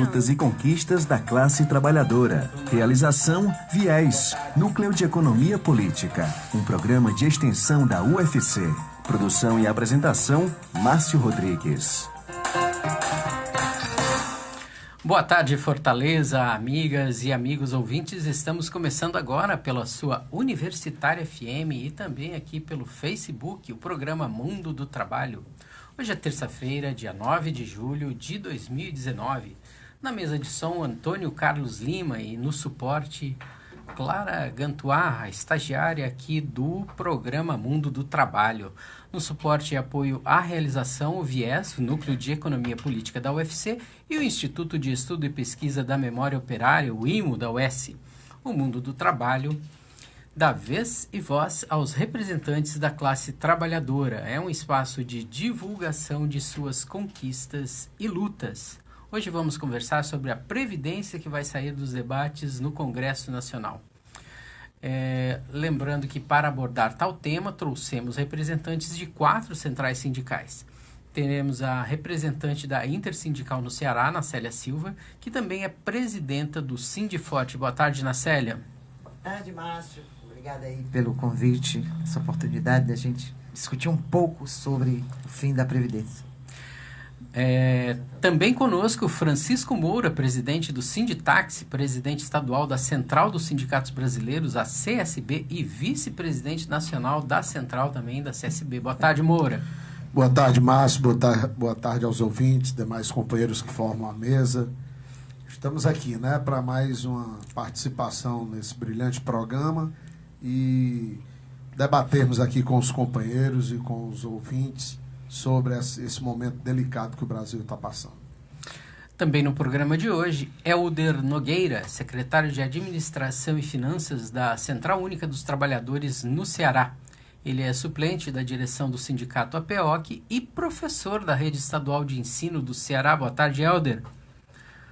lutas e conquistas da classe trabalhadora. Realização Viés, Núcleo de Economia Política, um programa de extensão da UFC. Produção e apresentação, Márcio Rodrigues. Boa tarde, Fortaleza, amigas e amigos ouvintes. Estamos começando agora pela sua Universitária FM e também aqui pelo Facebook, o programa Mundo do Trabalho. Hoje é terça-feira, dia 9 de julho de 2019. Na mesa de som, Antônio Carlos Lima e no suporte, Clara Gantuá, estagiária aqui do programa Mundo do Trabalho. No suporte e apoio à realização, o Viés, o Núcleo de Economia Política da UFC, e o Instituto de Estudo e Pesquisa da Memória Operária, o IMO da UES. O Mundo do Trabalho dá vez e voz aos representantes da classe trabalhadora. É um espaço de divulgação de suas conquistas e lutas. Hoje vamos conversar sobre a Previdência que vai sair dos debates no Congresso Nacional. Lembrando que para abordar tal tema, trouxemos representantes de 4 centrais sindicais. Teremos a representante da Intersindical no Ceará, Nacélia Silva, que também é presidenta do Sindiforte. Boa tarde, Nacélia. Boa tarde, Márcio. Obrigada aí pelo convite, essa oportunidade de a gente discutir um pouco sobre o fim da Previdência. Também conosco Francisco Moura, presidente do Sinditaxi, presidente estadual da Central dos Sindicatos Brasileiros, a CSB, e vice-presidente nacional da Central também da CSB. Boa tarde, Moura. Boa tarde, Márcio. Boa tarde aos ouvintes, demais companheiros que formam a mesa. Estamos aqui, para mais uma participação nesse brilhante programa e debatermos aqui com os companheiros e com os ouvintes sobre esse momento delicado que o Brasil está passando. Também no programa de hoje, Helder Nogueira, secretário de Administração e Finanças da Central Única dos Trabalhadores no Ceará. Ele é suplente da direção do sindicato APEOC e professor da Rede Estadual de Ensino do Ceará. Boa tarde, Helder.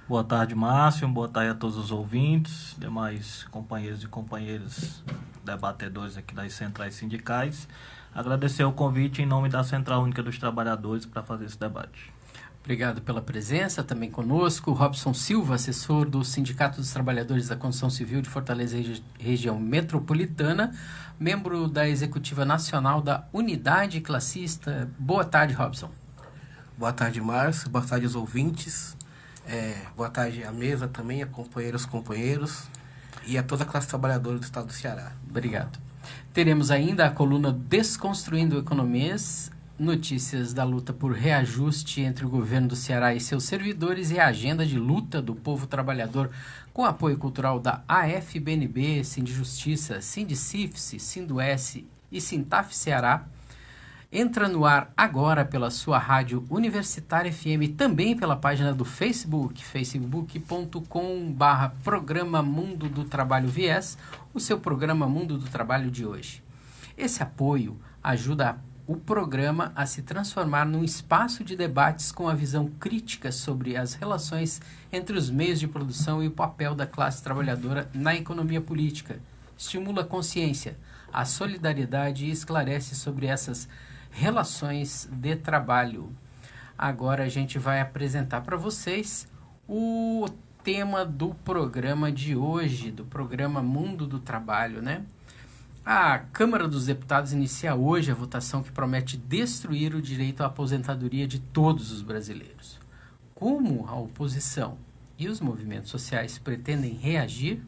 Boa tarde, Márcio. Boa tarde a todos os ouvintes, demais companheiros e companheiras debatedores aqui das centrais sindicais. Agradecer o convite em nome da Central Única dos Trabalhadores para fazer esse debate. Obrigado pela presença. Também conosco, Robson Silva, assessor do Sindicato dos Trabalhadores da Construção Civil de Fortaleza Região Metropolitana, membro da Executiva Nacional da Unidade Classista. Boa tarde, Robson. Boa tarde, Márcio. Boa tarde aos ouvintes. Boa tarde à mesa também, a companheiros e a toda a classe trabalhadora do estado do Ceará. Obrigado. Teremos ainda a coluna Desconstruindo Economias, notícias da luta por reajuste entre o governo do Ceará e seus servidores e a agenda de luta do povo trabalhador com apoio cultural da AFBNB, Sindijustiça, Sindicifse, Sindues e Sintaf Ceará. Entra no ar agora pela sua rádio Universitária FM, também pela página do Facebook, facebook.com/programa Mundo do Trabalho Viés, o seu programa Mundo do Trabalho de hoje. Esse apoio ajuda o programa a se transformar num espaço de debates com a visão crítica sobre as relações entre os meios de produção e o papel da classe trabalhadora na economia política. Estimula a consciência, a solidariedade e esclarece sobre essas relações de trabalho. Agora a gente vai apresentar para vocês o tema do programa de hoje, do programa Mundo do Trabalho, A Câmara dos Deputados inicia hoje a votação que promete destruir o direito à aposentadoria de todos os brasileiros. Como a oposição e os movimentos sociais pretendem reagir?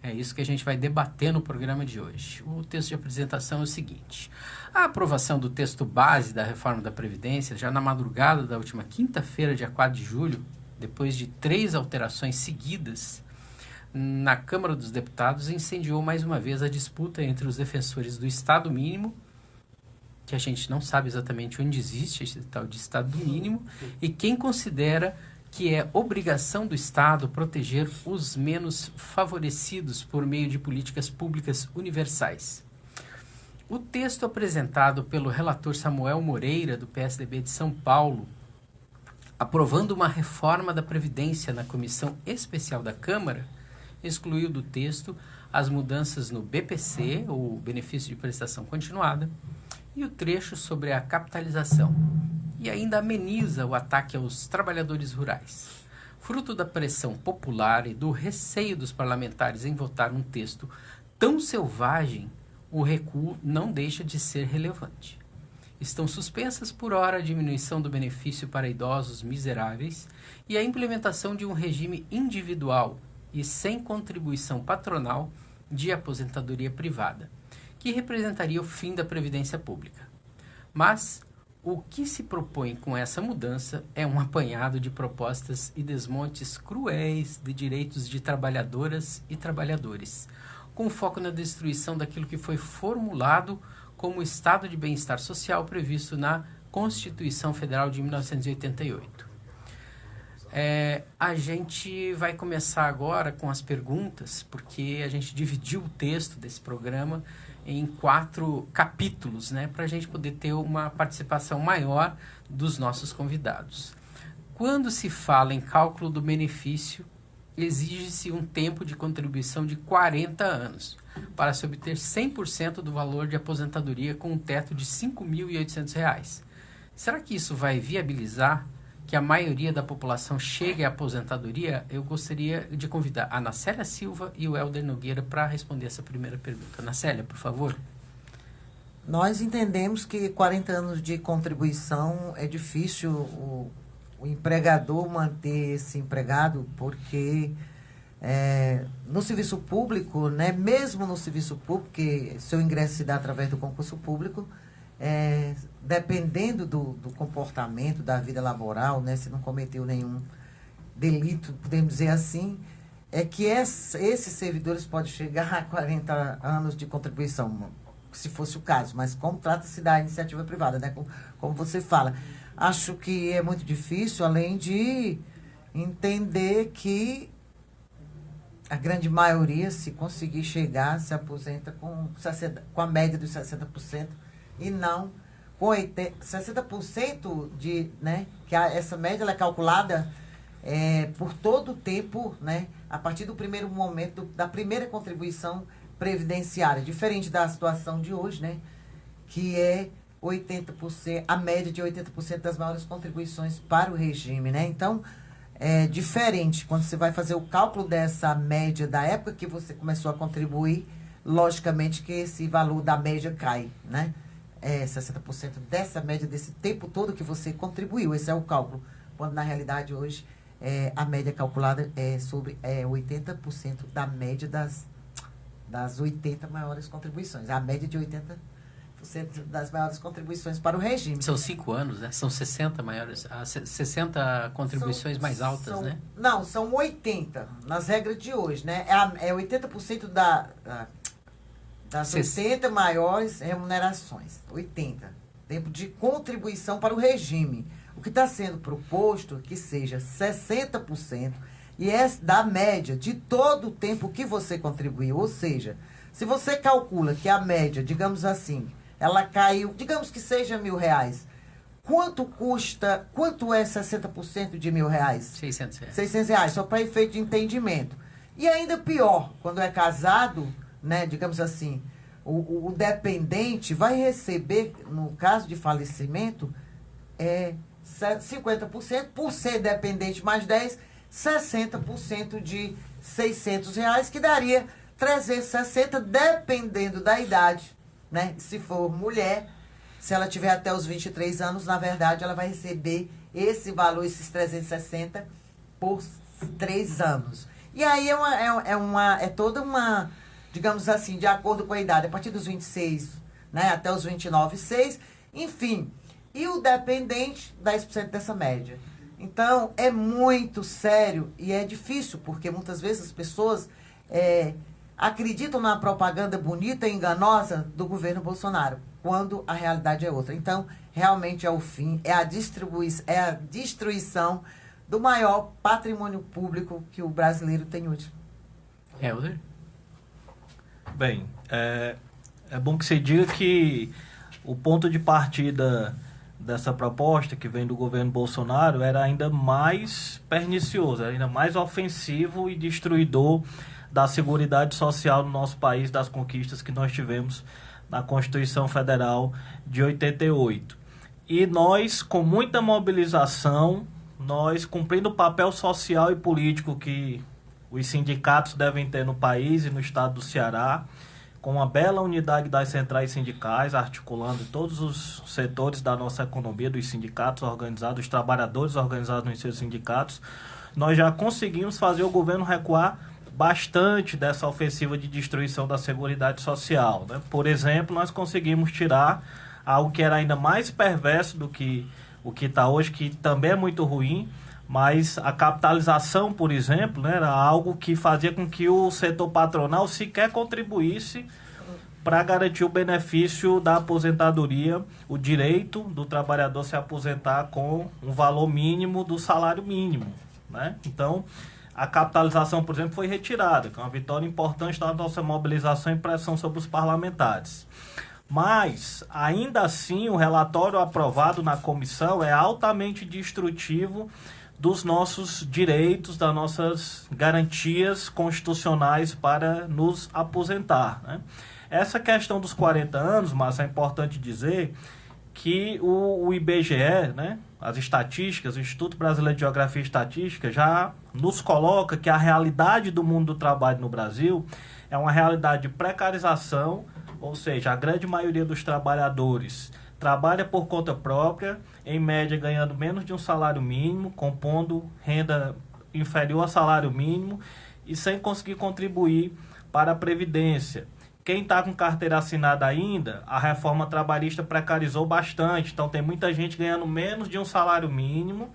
É isso que a gente vai debater no programa de hoje. O texto de apresentação é o seguinte: a aprovação do texto base da reforma da Previdência, já na madrugada da última quinta-feira, dia 4 de julho, depois de 3 alterações seguidas, na Câmara dos Deputados, incendiou mais uma vez a disputa entre os defensores do Estado mínimo, que a gente não sabe exatamente onde existe esse tal de Estado mínimo, e quem considera que é obrigação do Estado proteger os menos favorecidos por meio de políticas públicas universais. O texto apresentado pelo relator Samuel Moreira, do PSDB de São Paulo, aprovando uma reforma da Previdência na Comissão Especial da Câmara, excluiu do texto as mudanças no BPC, ou Benefício de Prestação Continuada, e o trecho sobre a capitalização, e ainda ameniza o ataque aos trabalhadores rurais. Fruto da pressão popular e do receio dos parlamentares em votar um texto tão selvagem, o recuo não deixa de ser relevante. Estão suspensas por hora a diminuição do benefício para idosos miseráveis e a implementação de um regime individual e sem contribuição patronal de aposentadoria privada, que representaria o fim da Previdência Pública. Mas o que se propõe com essa mudança é um apanhado de propostas e desmontes cruéis de direitos de trabalhadoras e trabalhadores, com foco na destruição daquilo que foi formulado como o estado de bem-estar social previsto na Constituição Federal de 1988. A gente vai começar agora com as perguntas, porque a gente dividiu o texto desse programa em 4 capítulos, né, para a gente poder ter uma participação maior dos nossos convidados. Quando se fala em cálculo do benefício, exige-se um tempo de contribuição de 40 anos para se obter 100% do valor de aposentadoria com um teto de R$ 5.800. Será que isso vai viabilizar que a maioria da população chegue à aposentadoria? Eu gostaria de convidar a Anacélia Silva e o Helder Nogueira para responder essa primeira pergunta. Anacélia, por favor. Nós entendemos que 40 anos de contribuição é difícil o empregador manter esse empregado, porque no serviço público, né, mesmo no serviço público, que seu ingresso se dá através do concurso público, dependendo do comportamento, da vida laboral, né, se não cometeu nenhum delito, podemos dizer assim, é que esses servidores podem chegar a 40 anos de contribuição, se fosse o caso, mas como trata-se da iniciativa privada, né, como você fala. Acho que é muito difícil, além de entender que a grande maioria, se conseguir chegar, se aposenta com a média dos 60%, e não com 60% de, né, que essa média ela é calculada por todo o tempo, né, a partir do primeiro momento, da primeira contribuição previdenciária, diferente da situação de hoje, né, que é 80%, a média de 80% das maiores contribuições para o regime, né? Então, é diferente quando você vai fazer o cálculo dessa média da época que você começou a contribuir, logicamente que esse valor da média cai, né? 60% dessa média, desse tempo todo que você contribuiu, esse é o cálculo. Quando, na realidade, hoje, a média calculada é sobre 80% da média das 80 maiores contribuições. A média de 80% das maiores contribuições para o regime. São 5 anos, né? São 60 maiores, 60 contribuições mais altas, né? Não, são 80 nas regras de hoje, né? É 80% das 80 maiores remunerações. 80. Tempo de contribuição para o regime. O que está sendo proposto que seja 60% e é da média de todo o tempo que você contribuiu. Ou seja, se você calcula que a média, digamos assim, ela caiu, digamos que seja R$1.000. Quanto é 60% de R$1.000? R$600. R$600, só para efeito de entendimento. E ainda pior, quando é casado, né, digamos assim, o dependente vai receber, no caso de falecimento, 50%, por ser dependente mais 10%, 60% de R$600, que daria 360, dependendo da idade, né? Se for mulher, se ela tiver até os 23 anos, na verdade, ela vai receber esse valor, esses 360, por 3 anos. E aí é toda uma, digamos assim, de acordo com a idade, a partir dos 26, né, até os 29,6, enfim. E o dependente, 10% dessa média. Então, é muito sério e é difícil, porque muitas vezes as pessoas acreditam na propaganda bonita e enganosa do governo Bolsonaro, quando a realidade é outra. Então, realmente é o fim, é a destruição do maior patrimônio público que o brasileiro tem hoje. Helder? Bem, é bom que se diga que o ponto de partida dessa proposta que vem do governo Bolsonaro era ainda mais pernicioso, ainda mais ofensivo e destruidor da seguridade social no nosso país, das conquistas que nós tivemos na Constituição Federal de 88. E nós, com muita mobilização, nós, cumprindo o papel social e político que os sindicatos devem ter no país e no estado do Ceará, com uma bela unidade das centrais sindicais, articulando todos os setores da nossa economia, dos sindicatos organizados, dos trabalhadores organizados nos seus sindicatos, nós já conseguimos fazer o governo recuar bastante dessa ofensiva de destruição da Seguridade Social, né? Por exemplo, nós conseguimos tirar algo que era ainda mais perverso do que o que está hoje, que também é muito ruim, mas a capitalização, por exemplo, né, era algo que fazia com que o setor patronal sequer contribuísse para garantir o benefício da aposentadoria, o direito do trabalhador se aposentar com um valor mínimo do salário mínimo, né? Então, a capitalização, por exemplo, foi retirada, que é uma vitória importante da nossa mobilização e pressão sobre os parlamentares. Mas, ainda assim, o relatório aprovado na comissão é altamente destrutivo dos nossos direitos, das nossas garantias constitucionais para nos aposentar, né? Essa questão dos 40 anos, mas é importante dizer que o IBGE, né, as estatísticas, o Instituto Brasileiro de Geografia e Estatística, já nos coloca que a realidade do mundo do trabalho no Brasil é uma realidade de precarização, ou seja, a grande maioria dos trabalhadores trabalha por conta própria, em média ganhando menos de um salário mínimo, compondo renda inferior ao salário mínimo e sem conseguir contribuir para a Previdência. Quem está com carteira assinada ainda, a reforma trabalhista precarizou bastante, então tem muita gente ganhando menos de um salário mínimo,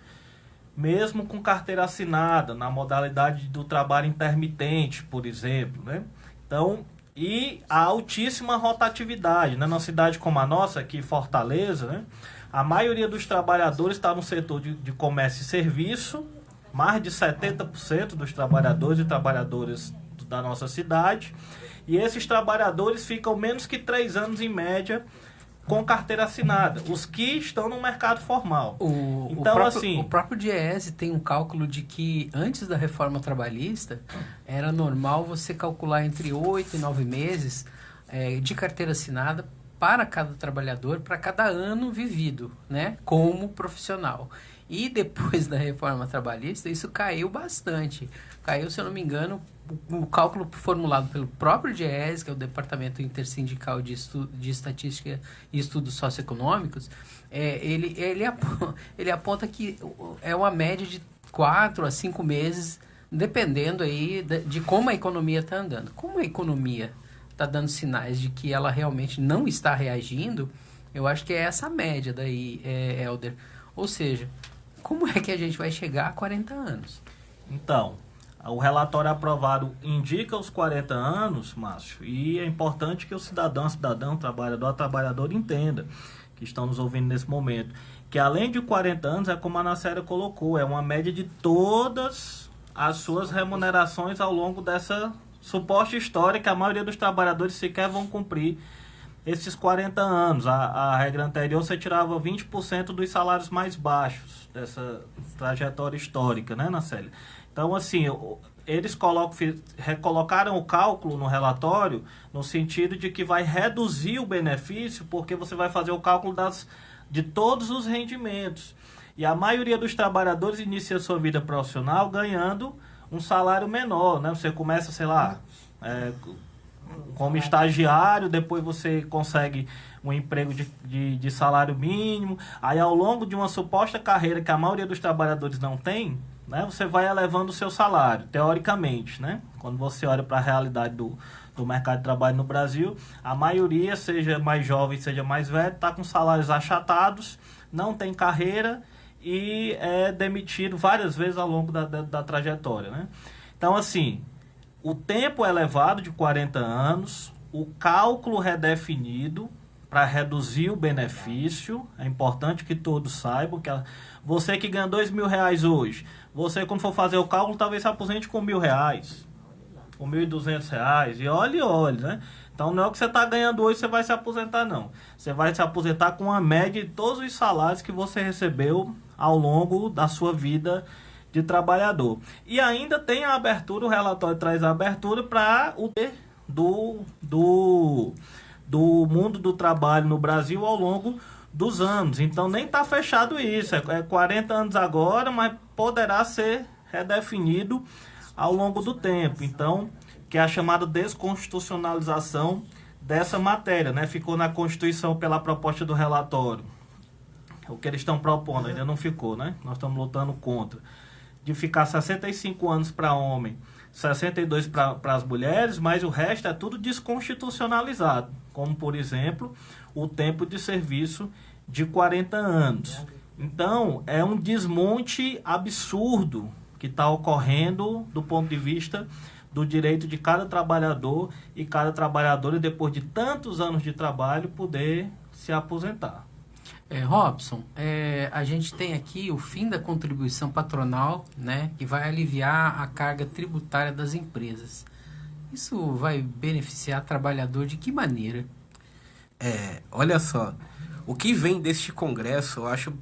mesmo com carteira assinada, na modalidade do trabalho intermitente, por exemplo, né? Então, e a altíssima rotatividade, né? Numa cidade como a nossa, aqui em Fortaleza, né? A maioria dos trabalhadores está no setor de comércio e serviço, mais de 70% dos trabalhadores e trabalhadoras da nossa cidade, e esses trabalhadores ficam menos que 3 anos em média com carteira assinada, os que estão no mercado formal. O próprio DIEESE tem um cálculo de que antes da reforma trabalhista era normal você calcular entre 8 e 9 meses de carteira assinada para cada trabalhador, para cada ano vivido, né, como profissional. E depois da reforma trabalhista, isso caiu bastante. Caiu, se eu não me engano, o cálculo formulado pelo próprio DIEESE, que é o Departamento Intersindical de Estatística e Estudos Socioeconômicos, ele aponta que é uma média de 4 a 5 meses, dependendo aí de como a economia está andando. Como a economia está dando sinais de que ela realmente não está reagindo, eu acho que é essa média daí, Helder. Ou seja, como é que a gente vai chegar a 40 anos? Então, o relatório aprovado indica os 40 anos, Márcio, e é importante que o cidadão, trabalhador, trabalhadora entenda, que estão nos ouvindo nesse momento, que além de 40 anos, é como a Anacélia colocou, é uma média de todas as suas remunerações ao longo dessa suposta história que a maioria dos trabalhadores sequer vão cumprir esses 40 anos. A regra anterior, você tirava 20% dos salários mais baixos dessa trajetória histórica, né, Anacélia? Então, assim, eles recolocaram o cálculo no relatório no sentido de que vai reduzir o benefício porque você vai fazer o cálculo de todos os rendimentos. E a maioria dos trabalhadores inicia sua vida profissional ganhando um salário menor, né? Você começa, sei lá, como estagiário, depois você consegue um emprego de salário mínimo, aí ao longo de uma suposta carreira que a maioria dos trabalhadores não tem, né, você vai elevando o seu salário, teoricamente, né? Quando você olha para a realidade do mercado de trabalho no Brasil, a maioria, seja mais jovem, seja mais velho, está com salários achatados, não tem carreira e é demitido várias vezes ao longo da trajetória, né? Então, assim, o tempo elevado de 40 anos, o cálculo redefinido para reduzir o benefício, é importante que todos saibam que você que ganha R$2.000 hoje, você quando for fazer o cálculo talvez se aposente com R$1.000, com R$1.200, e olhe, né? Então não é o que você está ganhando hoje você vai se aposentar, não. Você vai se aposentar com a média de todos os salários que você recebeu ao longo da sua vida de trabalhador. E ainda tem a abertura, o relatório traz a abertura para o do mundo do trabalho no Brasil ao longo dos anos. Então nem está fechado isso, é 40 anos agora, mas poderá ser redefinido ao longo do tempo. Então, que é a chamada desconstitucionalização dessa matéria, né? Ficou na Constituição pela proposta do relatório. O que eles estão propondo ainda não ficou, né? Nós estamos lutando contra. De ficar 65 anos para homem, 62 para as mulheres, mas o resto é tudo desconstitucionalizado. Como, por exemplo, o tempo de serviço de 40 anos. Então, é um desmonte absurdo que está ocorrendo do ponto de vista do direito de cada trabalhador e cada trabalhadora, depois de tantos anos de trabalho, poder se aposentar. Robson, a gente tem aqui o fim da contribuição patronal, né, que vai aliviar a carga tributária das empresas. Isso vai beneficiar o trabalhador de que maneira? Olha só, o que vem deste congresso, eu acho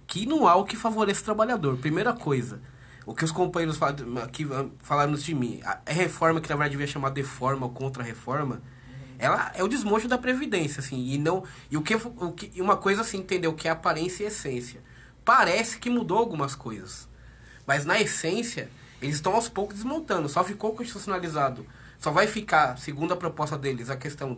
que não há o que favoreça o trabalhador. Primeira coisa, o que os companheiros aqui falaram de mim, a reforma, que na verdade devia chamar deforma ou contra-reforma, ela é o desmonte da Previdência, assim, e uma coisa assim, entendeu, que é aparência e essência. Parece que mudou algumas coisas, mas na essência, eles estão aos poucos desmontando, só ficou constitucionalizado, só vai ficar, segundo a proposta deles, a questão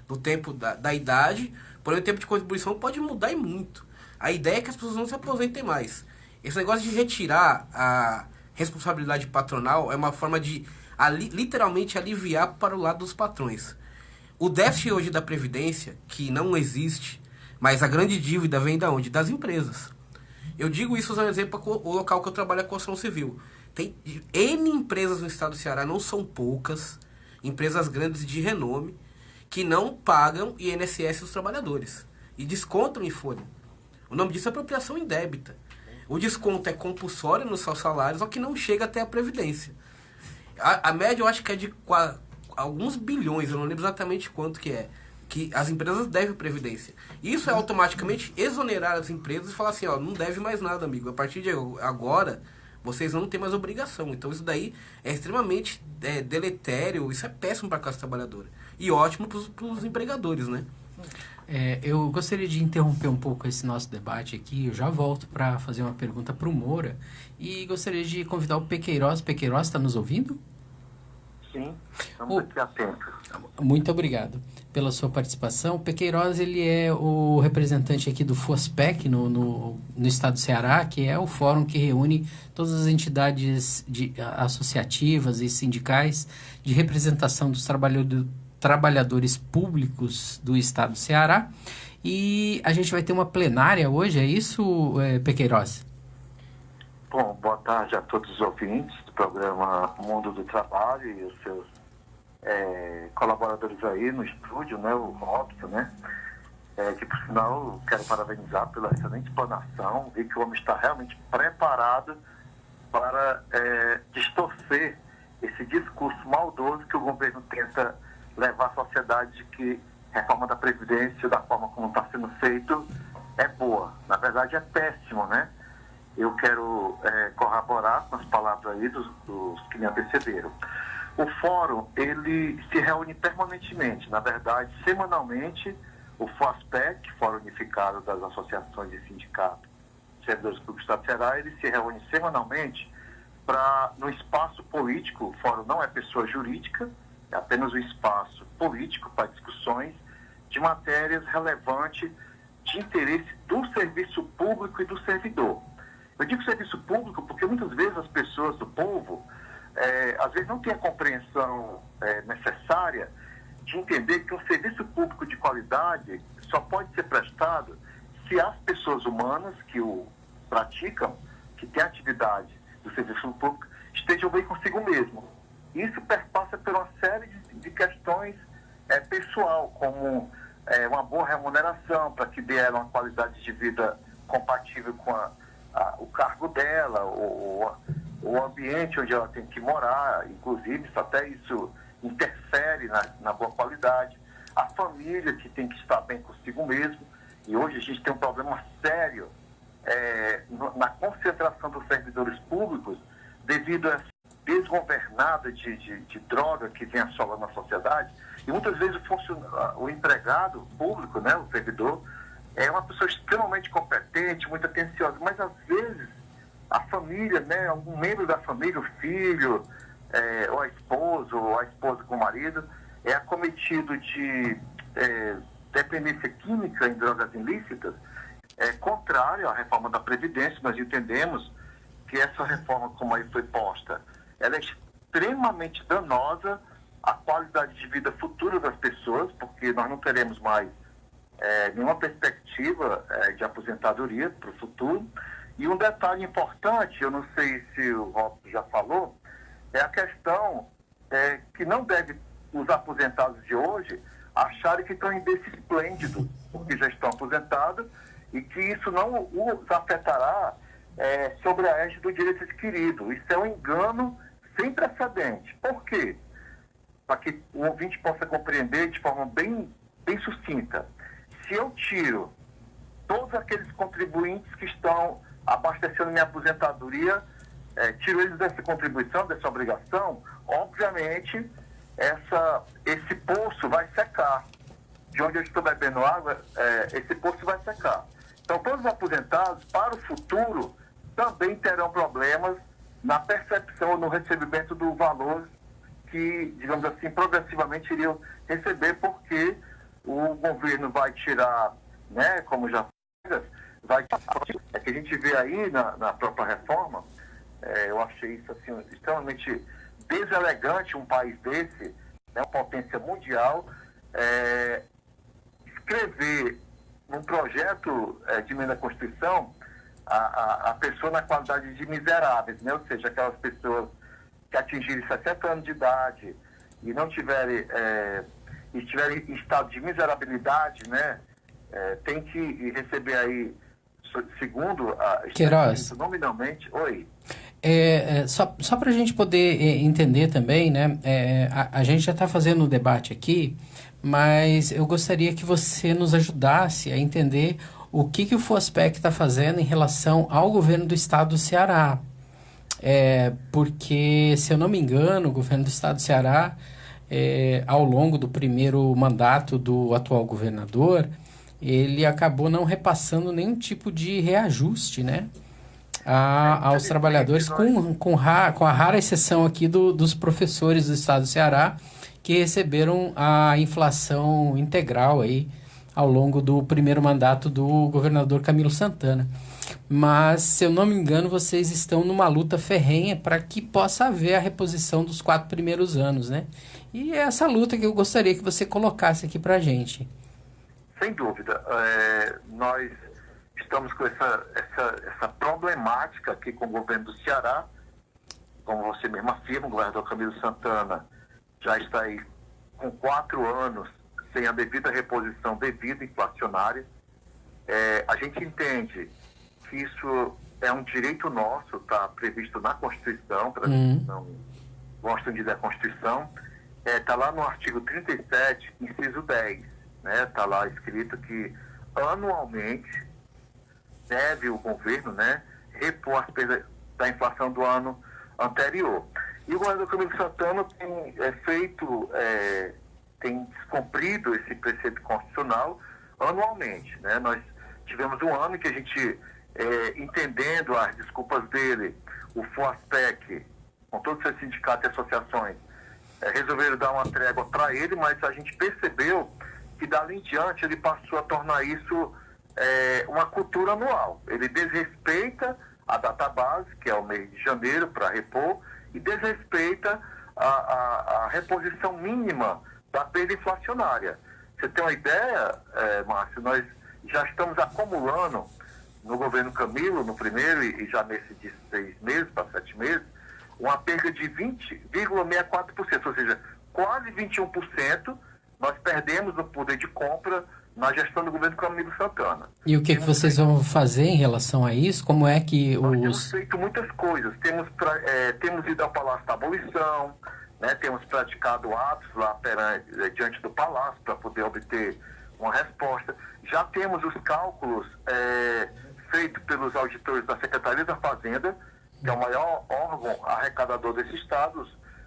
do tempo da idade, porém o tempo de contribuição pode mudar e muito. A ideia é que as pessoas não se aposentem mais. Esse negócio de retirar a responsabilidade patronal é uma forma de literalmente aliviar para o lado dos patrões. O déficit hoje da Previdência, que não existe, mas a grande dívida vem da onde? Das empresas. Eu digo isso usando exemplo para o local que eu trabalho, a construção civil. Tem N empresas no estado do Ceará, não são poucas, empresas grandes de renome, que não pagam INSS dos trabalhadores e descontam em folha. O nome disso é apropriação indébita. O desconto é compulsório nos seus salários, só que não chega até a Previdência. A média eu acho que é de alguns bilhões, eu não lembro exatamente quanto que é, que as empresas devem à Previdência. Isso é automaticamente exonerar as empresas e falar assim, não deve mais nada, amigo. A partir de agora, vocês não têm mais obrigação. Então isso daí é extremamente deletério, isso é péssimo para a classe trabalhadora. E ótimo para os empregadores, né? Eu gostaria de interromper um pouco esse nosso debate aqui. Eu já volto para fazer uma pergunta para o Moura. E gostaria de convidar o Pequeiroz. Pequeiroz, está nos ouvindo? Sim, estamos aqui atentos. Muito obrigado pela sua participação. O Pequeiroz, ele é o representante aqui do FOSPEC no estado do Ceará, que é o fórum que reúne todas as entidades associativas e sindicais de representação dos trabalhadores públicos do estado do Ceará. E a gente vai ter uma plenária hoje, é isso, Pequeiroz? Bom, boa tarde a todos os ouvintes do programa Mundo do Trabalho e os seus colaboradores aí no estúdio, né, o Robson, né, que por sinal quero parabenizar pela excelente explanação, ver que o homem está realmente preparado para distorcer esse discurso maldoso que o governo tenta levar a sociedade de que a reforma da Previdência, da forma como está sendo feito, é boa. Na verdade, é péssimo, né? Eu quero corroborar com as palavras aí dos que me antecederam. O fórum, ele se reúne permanentemente, na verdade, semanalmente, o FOSPEC, Fórum Unificado das Associações de Sindicatos de Servidores Públicos do Estado do Ceará, ele se reúne semanalmente no espaço político. O fórum não é pessoa jurídica, é apenas um espaço político para discussões de matérias relevantes de interesse do serviço público e do servidor. Eu digo serviço público porque muitas vezes as pessoas do povo, às vezes não têm a compreensão necessária de entender que um serviço público de qualidade só pode ser prestado se as pessoas humanas que o praticam, que têm atividade do serviço público, estejam bem consigo mesmo. Isso perpassa por uma série de questões pessoal, como uma boa remuneração para que dê ela uma qualidade de vida compatível com o cargo dela, o ambiente onde ela tem que morar, inclusive até isso interfere na boa qualidade. A família que tem que estar bem consigo mesmo, e hoje a gente tem um problema sério na concentração dos servidores públicos devido a essa desgovernada de droga que vem assolando na sociedade. E muitas vezes o empregado público, né, o servidor, é uma pessoa extremamente competente, muito atenciosa, mas às vezes a família, né, algum membro da família, o filho, ou a esposa com o marido, é acometido de dependência química em drogas ilícitas, contrário à reforma da Previdência. Nós entendemos que essa reforma, como aí foi posta, ela é extremamente danosa à qualidade de vida futura das pessoas, porque nós não teremos mais nenhuma perspectiva de aposentadoria para o futuro. E um detalhe importante, eu não sei se o Robson já falou, é a questão que não deve os aposentados de hoje acharem que estão em berço esplêndido, porque já estão aposentados, e que isso não os afetará sobre a égide do direito adquirido. Isso é um engano sem precedente. Por quê? Para que o ouvinte possa compreender de forma bem sucinta. Se eu tiro todos aqueles contribuintes que estão abastecendo minha aposentadoria, tiro eles dessa contribuição, dessa obrigação, obviamente esse poço vai secar. De onde eu estou bebendo água, esse poço vai secar. Então, todos os aposentados, para o futuro, também terão problemas na percepção, no recebimento do valor que, digamos assim, progressivamente iriam receber, porque o governo vai tirar, né, como já vai que a gente vê aí na própria reforma. Eu achei isso assim extremamente deselegante, um país desse, né, uma potência mundial, escrever num projeto de emenda à Constituição a pessoa na qualidade de miseráveis, né? Ou seja, aquelas pessoas que atingirem 60 anos de idade e não tiverem estiverem em estado de miserabilidade, né? Tem que receber aí, segundo a Queiroz, nominalmente. Oi. Só para a gente poder entender também, né? A gente já está fazendo um debate aqui, mas eu gostaria que você nos ajudasse a entender o que o FOASPEC está fazendo em relação ao governo do estado do Ceará. Porque, se eu não me engano, o governo do estado do Ceará, ao longo do primeiro mandato do atual governador, ele acabou não repassando nenhum tipo de reajuste, né, aos trabalhadores, com a rara exceção aqui dos professores do estado do Ceará, que receberam a inflação integral aí ao longo do primeiro mandato do governador Camilo Santana. Mas, se eu não me engano, vocês estão numa luta ferrenha para que possa haver a reposição dos 4 primeiros anos, né? E é essa luta que eu gostaria que você colocasse aqui para a gente. Sem dúvida. Nós estamos com essa problemática aqui com o governo do Ceará. Como você mesmo afirma, o governador Camilo Santana já está aí com 4 anos sem a devida reposição devida inflacionária. A gente entende que isso é um direito nosso, está previsto na Constituição, para quem não gostam de ler a Constituição. Está lá no artigo 37, inciso 10. Está lá escrito que anualmente deve o governo, né, repor as perdas da inflação do ano anterior. E o governador Camilo Santana tem descumprido esse preceito constitucional anualmente, né? Nós tivemos um ano que a gente, entendendo as desculpas dele, o FOASPEC, com todos os seus sindicatos e associações, resolveram dar uma trégua para ele, mas a gente percebeu que dali em diante ele passou a tornar isso uma cultura anual. Ele desrespeita a database, que é o mês de janeiro, para repor, e desrespeita a reposição mínima da perda inflacionária. Você tem uma ideia, Márcio, nós já estamos acumulando no governo Camilo, no primeiro e já nesse de 6 meses para 7 meses, uma perda de 20,64%, ou seja, quase 21% nós perdemos o poder de compra na gestão do governo Camilo Santana. E o que vocês vão fazer em relação a isso? Como é que nós temos feito muitas coisas. Temos ido ao Palácio da Abolição, né? Temos praticado atos lá diante do Palácio para poder obter uma resposta. Já temos os cálculos feitos pelos auditores da Secretaria da Fazenda, que é o maior órgão arrecadador desse estado,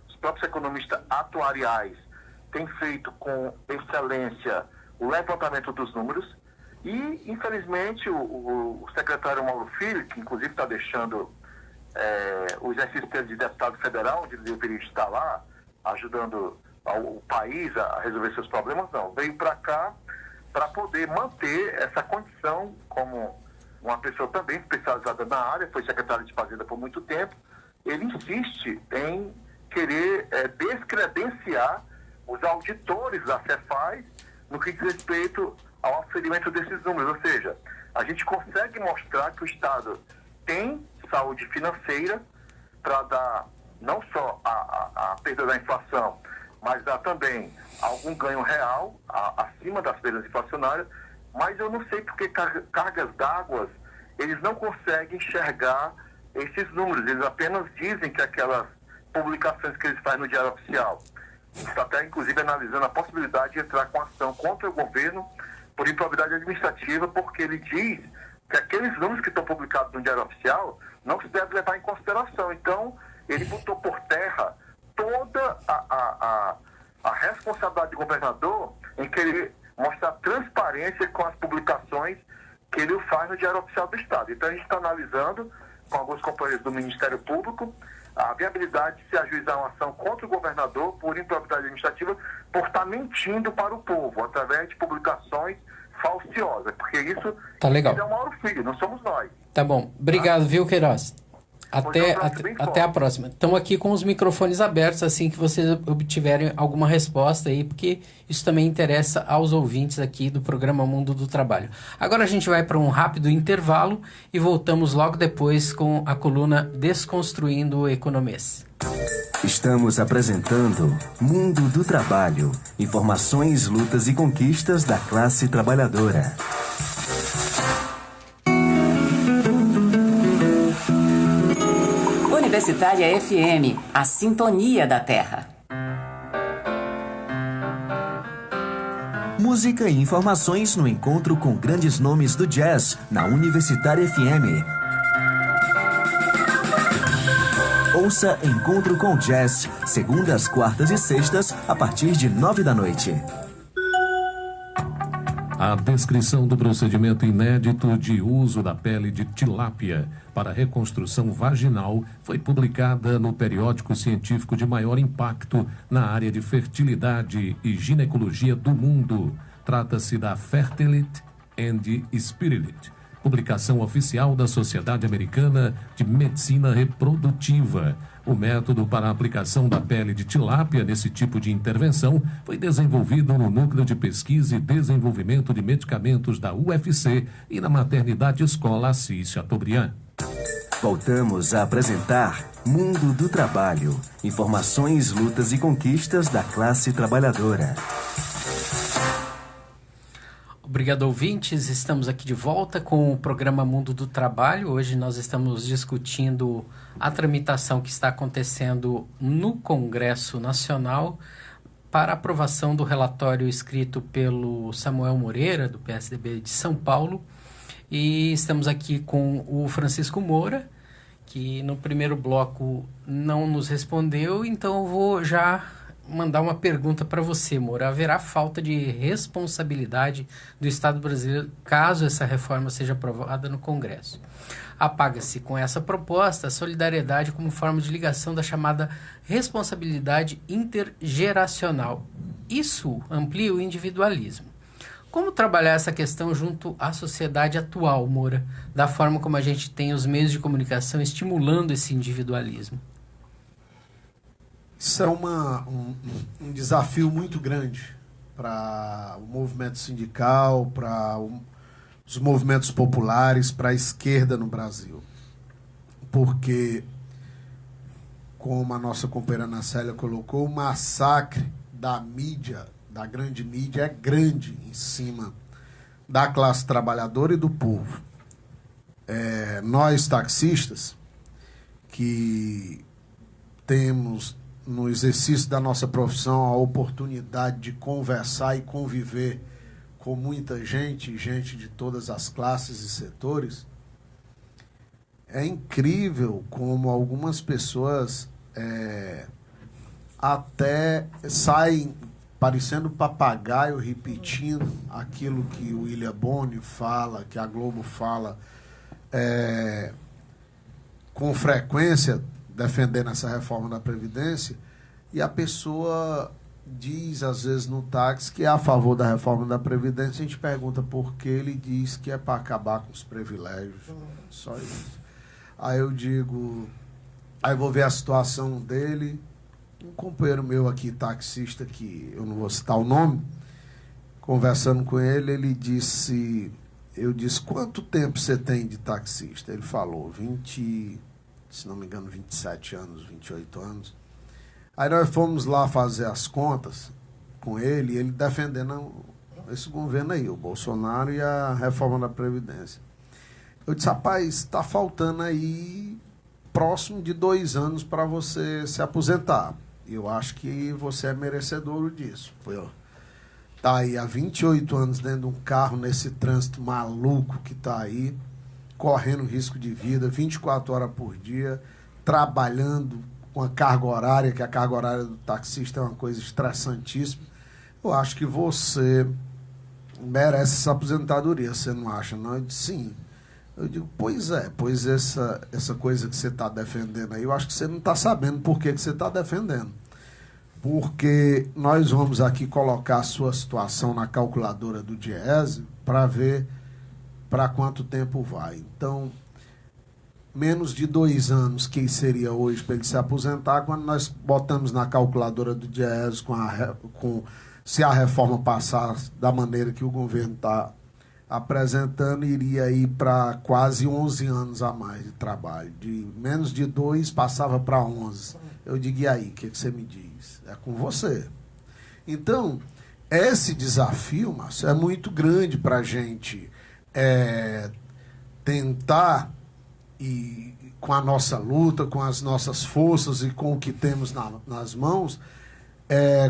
os próprios economistas atuariais têm feito com excelência o levantamento dos números e, infelizmente, o secretário Mauro Filho, que inclusive está deixando o exercício de deputado federal, onde ele deveria estar lá, ajudando o país a resolver seus problemas, não. Veio para cá para poder manter essa condição como uma pessoa também especializada na área, foi secretário de Fazenda por muito tempo. Ele insiste em querer descredenciar os auditores da Cefaz no que diz respeito ao aferimento desses números. Ou seja, a gente consegue mostrar que o Estado tem saúde financeira para dar não só a perda da inflação, mas dar também algum ganho real acima das perdas inflacionárias, mas eu não sei porque cargas d'água eles não conseguem enxergar esses números, eles apenas dizem que aquelas publicações que eles fazem no Diário Oficial, está até inclusive analisando a possibilidade de entrar com ação contra o governo por improbidade administrativa, porque ele diz que aqueles números que estão publicados no Diário Oficial não se deve levar em consideração. Então, ele botou por terra toda a responsabilidade do governador em querer mostrar transparência com as publicações que ele faz no Diário Oficial do Estado. Então, a gente está analisando, com alguns companheiros do Ministério Público, a viabilidade de se ajuizar uma ação contra o governador por improbidade administrativa, por estar mentindo para o povo, através de publicações falciosas, porque isso tá legal. É o Mauro Filho, não somos nós. Tá bom. Obrigado, viu, Queiroz? Até a próxima. Estamos aqui com os microfones abertos, assim que vocês obtiverem alguma resposta aí, porque isso também interessa aos ouvintes aqui do programa Mundo do Trabalho. Agora a gente vai para um rápido intervalo e voltamos logo depois com a coluna Desconstruindo o Economês. Estamos apresentando Mundo do Trabalho. Informações, lutas e conquistas da classe trabalhadora. Universitária FM, a sintonia da Terra. Música e informações no encontro com grandes nomes do jazz na Universitária FM. Ouça Encontro com Jazz, segundas, quartas e sextas, a partir de 21h. A descrição do procedimento inédito de uso da pele de tilápia para reconstrução vaginal foi publicada no periódico científico de maior impacto na área de fertilidade e ginecologia do mundo. Trata-se da Fertility and Spirit, publicação oficial da Sociedade Americana de Medicina Reprodutiva. O método para a aplicação da pele de tilápia nesse tipo de intervenção foi desenvolvido no Núcleo de Pesquisa e Desenvolvimento de Medicamentos da UFC e na Maternidade Escola Assis Chateaubriand. Voltamos a apresentar Mundo do Trabalho. Informações, lutas e conquistas da classe trabalhadora. Obrigado, ouvintes. Estamos aqui de volta com o programa Mundo do Trabalho. Hoje nós estamos discutindo a tramitação que está acontecendo no Congresso Nacional para aprovação do relatório escrito pelo Samuel Moreira, do PSDB de São Paulo. E estamos aqui com o Francisco Moura, que no primeiro bloco não nos respondeu, então eu vou já mandar uma pergunta para você, Moura. Haverá falta de responsabilidade do Estado brasileiro caso essa reforma seja aprovada no Congresso? Apaga-se com essa proposta a solidariedade como forma de ligação da chamada responsabilidade intergeracional. Isso amplia o individualismo. Como trabalhar essa questão junto à sociedade atual, Moura, da forma como a gente tem os meios de comunicação estimulando esse individualismo? Isso é um desafio muito grande para o movimento sindical, para os movimentos populares, para a esquerda no Brasil. Porque, como a nossa companheira Ana Célia colocou, o massacre da mídia, da grande mídia, é grande em cima da classe trabalhadora e do povo. Nós, taxistas, que temos no exercício da nossa profissão a oportunidade de conversar e conviver com muita gente de todas as classes e setores, É incrível como algumas pessoas até saem parecendo papagaio repetindo aquilo que o William Bonner fala, que a Globo fala com frequência, defendendo essa reforma da Previdência, e a pessoa diz, às vezes, no táxi, que é a favor da reforma da Previdência. A gente pergunta por que ele diz que é para acabar com os privilégios. Só isso. Aí eu digo, aí vou ver a situação dele. Um companheiro meu aqui, taxista, que eu não vou citar o nome, conversando com ele, ele disse, eu disse, quanto tempo você tem de taxista? Ele falou, 20, se não me engano, 27 anos, 28 anos. Aí nós fomos lá fazer as contas com ele, e ele defendendo esse governo aí, o Bolsonaro e a reforma da Previdência. Eu disse, rapaz, está faltando aí próximo de 2 anos para você se aposentar. Eu acho que você é merecedor disso. Está aí há 28 anos dentro de um carro, nesse trânsito maluco que está aí, correndo risco de vida, 24 horas por dia, trabalhando com a carga horária, que a carga horária do taxista é uma coisa estressantíssima. Eu acho que você merece essa aposentadoria, você não acha, não? Eu disse, sim. Eu digo, pois essa coisa que você está defendendo aí, eu acho que você não está sabendo por que você está defendendo. Porque nós vamos aqui colocar a sua situação na calculadora do Diese para ver para quanto tempo vai. Então, menos de 2 anos, que seria hoje para ele se aposentar, quando nós botamos na calculadora do Diese se a reforma passar da maneira que o governo está apresentando, iria ir para quase 11 anos a mais de trabalho. De menos de 2 passava para 11. Eu digo, e aí, o que você me diz? É com você. Então, esse desafio, Márcio, é muito grande para a gente tentar, e com a nossa luta, com as nossas forças e com o que temos nas mãos,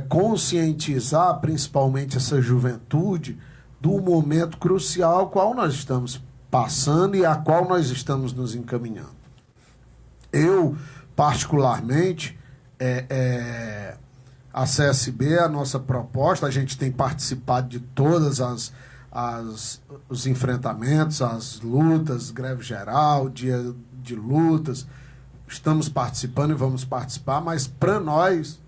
conscientizar principalmente essa juventude do momento crucial qual nós estamos passando e a qual nós estamos nos encaminhando. Eu, particularmente, a CSB, a nossa proposta, a gente tem participado de todas os enfrentamentos, as lutas, greve geral, dia de lutas, estamos participando e vamos participar, mas para nós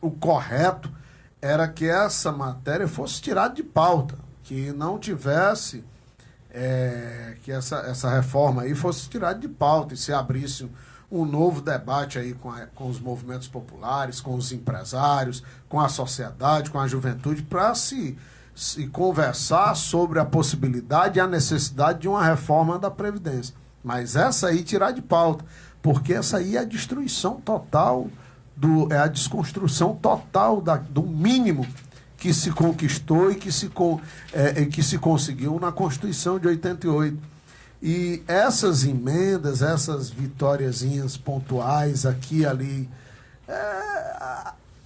o correto era que essa matéria fosse tirada de pauta, que não tivesse, que essa reforma aí fosse tirada de pauta e se abrisse um novo debate aí com os movimentos populares, com os empresários, com a sociedade, com a juventude, para se conversar sobre a possibilidade e a necessidade de uma reforma da Previdência. Mas essa aí tirar de pauta, porque essa aí é a destruição total, é a desconstrução total do mínimo que se conquistou e que se conseguiu na Constituição de 88. E essas emendas, essas vitóriazinhas pontuais aqui e ali,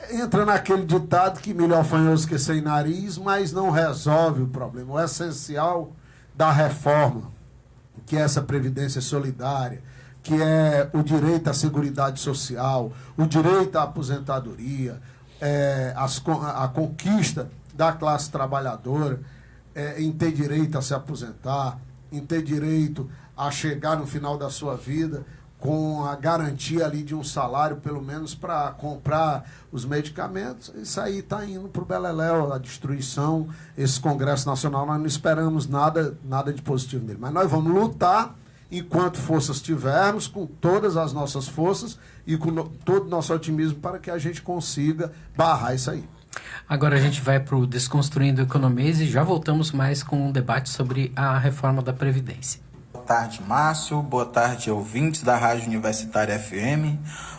entra naquele ditado que melhor fanhoso que sem nariz, mas não resolve o problema. O essencial da reforma, que é essa previdência solidária, que é o direito à seguridade social, o direito à aposentadoria, a conquista da classe trabalhadora, em ter direito a se aposentar, em ter direito a chegar no final da sua vida com a garantia ali de um salário, pelo menos para comprar os medicamentos. Isso aí está indo para o beleléu, a destruição. Esse Congresso Nacional, nós não esperamos nada de positivo nele. Mas nós vamos lutar enquanto forças tivermos, com todas as nossas forças e com todo o nosso otimismo para que a gente consiga barrar isso aí. Agora a gente vai para o Desconstruindo Economias e já voltamos mais com um debate sobre a reforma da Previdência. Boa tarde, Márcio. Boa tarde, ouvintes da Rádio Universitária FM.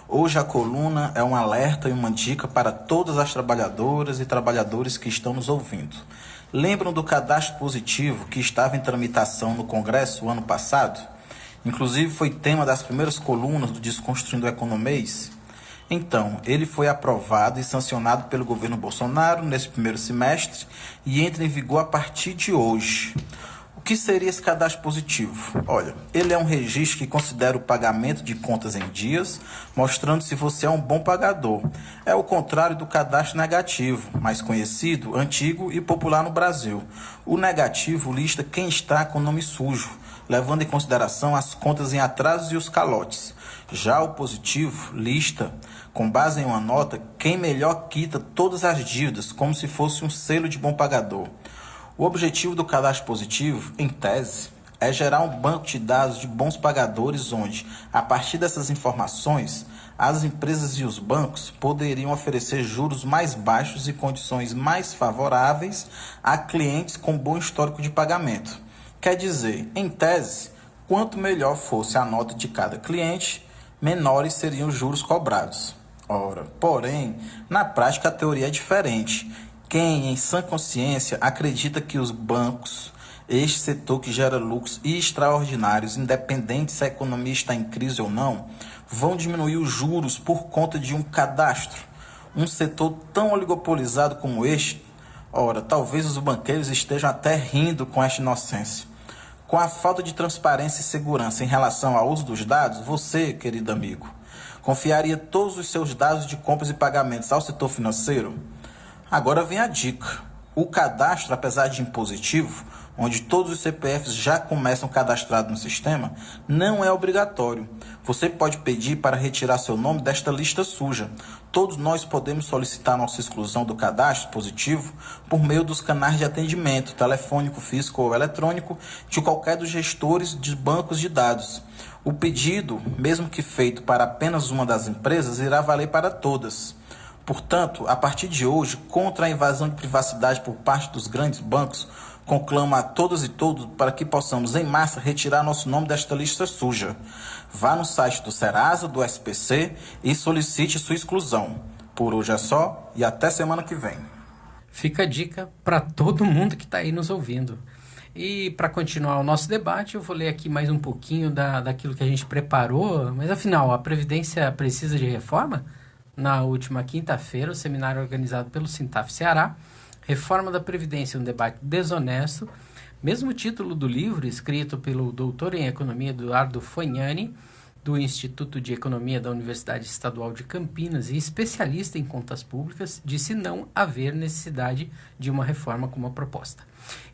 Hoje a coluna é um alerta e uma dica para todas as trabalhadoras e trabalhadores que estão nos ouvindo. Lembram do cadastro positivo que estava em tramitação no Congresso ano passado? Inclusive foi tema das primeiras colunas do Desconstruindo Economias. Então, ele foi aprovado e sancionado pelo governo Bolsonaro nesse primeiro semestre e entra em vigor a partir de hoje. O que seria esse cadastro positivo? Olha, ele é um registro que considera o pagamento de contas em dias, mostrando se você é um bom pagador. É o contrário do cadastro negativo, mais conhecido, antigo e popular no Brasil. O negativo lista quem está com nome sujo, levando em consideração as contas em atrasos e os calotes. Já o positivo lista, com base em uma nota, quem melhor quita todas as dívidas, como se fosse um selo de bom pagador. O objetivo do cadastro positivo, em tese, é gerar um banco de dados de bons pagadores onde, a partir dessas informações, as empresas e os bancos poderiam oferecer juros mais baixos e condições mais favoráveis a clientes com bom histórico de pagamento. Quer dizer, em tese, quanto melhor fosse a nota de cada cliente, menores seriam os juros cobrados. Ora, porém, na prática a teoria é diferente. Quem, em sã consciência, acredita que os bancos, este setor que gera lucros extraordinários, independente se a economia está em crise ou não, vão diminuir os juros por conta de um cadastro? Um setor tão oligopolizado como este? Ora, talvez os banqueiros estejam até rindo com esta inocência. Com a falta de transparência e segurança em relação ao uso dos dados, você, querido amigo, confiaria todos os seus dados de compras e pagamentos ao setor financeiro? Agora vem a dica. O cadastro, apesar de impositivo, onde todos os CPFs já começam cadastrados no sistema, não é obrigatório. Você pode pedir para retirar seu nome desta lista suja. Todos nós podemos solicitar nossa exclusão do cadastro positivo por meio dos canais de atendimento, telefônico, físico ou eletrônico, de qualquer dos gestores de bancos de dados. O pedido, mesmo que feito para apenas uma das empresas, irá valer para todas. Portanto, a partir de hoje, contra a invasão de privacidade por parte dos grandes bancos, conclama a todas e todos para que possamos, em massa, retirar nosso nome desta lista suja. Vá no site do Serasa, do SPC e solicite sua exclusão. Por hoje é só e até semana que vem. Fica a dica para todo mundo que está aí nos ouvindo. E para continuar o nosso debate, eu vou ler aqui mais um pouquinho daquilo que a gente preparou. Mas afinal, a Previdência precisa de reforma? Na última quinta-feira, o seminário organizado pelo Sintaf Ceará, Reforma da Previdência, um debate desonesto, mesmo título do livro, escrito pelo doutor em economia Eduardo Fognani, do Instituto de Economia da Universidade Estadual de Campinas e especialista em contas públicas, disse não haver necessidade de uma reforma como a proposta.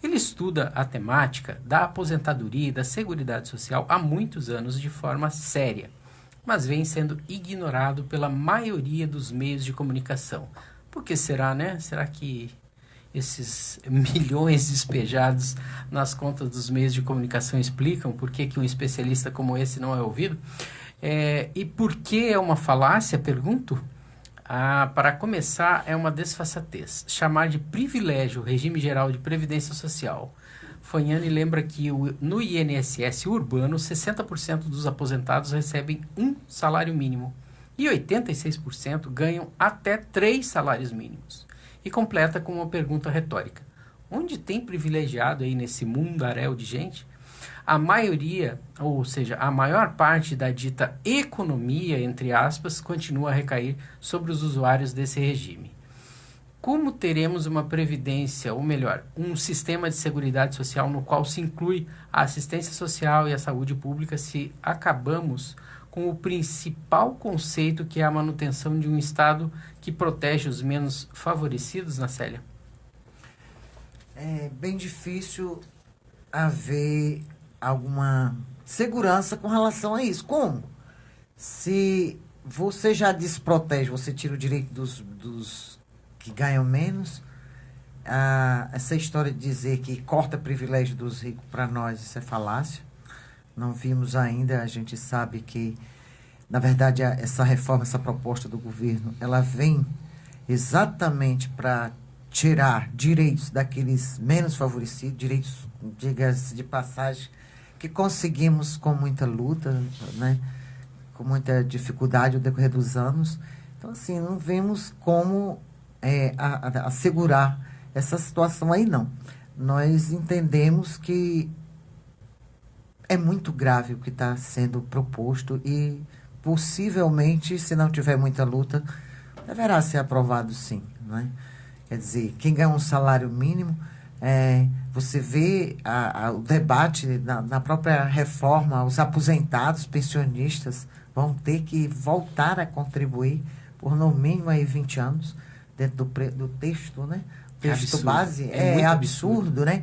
Ele estuda a temática da aposentadoria e da Seguridade Social há muitos anos de forma séria, mas vem sendo ignorado pela maioria dos meios de comunicação. Por que será, né? Será que esses milhões despejados nas contas dos meios de comunicação explicam por que um especialista como esse não é ouvido? E por que é uma falácia, pergunto? Para começar, é uma desfaçatez. Chamar de privilégio o regime geral de previdência social. Fognani lembra que no INSS urbano, 60% dos aposentados recebem um salário mínimo e 86% ganham até 3 salários mínimos. E completa com uma pergunta retórica. Onde tem privilegiado aí nesse mundaréu de gente? A maioria, ou seja, a maior parte da dita economia, entre aspas, continua a recair sobre os usuários desse regime. Como teremos uma previdência, ou melhor, um sistema de seguridade social no qual se inclui a assistência social e a saúde pública se acabamos com o principal conceito que é a manutenção de um Estado que protege os menos favorecidos, Nacélia? É bem difícil haver alguma segurança com relação a isso. Como? Se você já desprotege, você tira o direito dos que ganham menos, essa história de dizer que corta privilégio dos ricos, para nós, isso é falácia. Não vimos ainda, a gente sabe que, na verdade, essa reforma, essa proposta do governo, ela vem exatamente para tirar direitos daqueles menos favorecidos, direitos, diga-se de passagem, que conseguimos com muita luta, né, com muita dificuldade ao decorrer dos anos. Então, assim, não vemos como assegurar essa situação aí, não. Nós entendemos que é muito grave o que está sendo proposto e, possivelmente, se não tiver muita luta, deverá ser aprovado sim, né? Quer dizer, quem ganha um salário mínimo, Você vê o debate na própria reforma, os aposentados, pensionistas vão ter que voltar a contribuir por no mínimo aí 20 anos dentro do texto, né? O texto base é absurdo, né?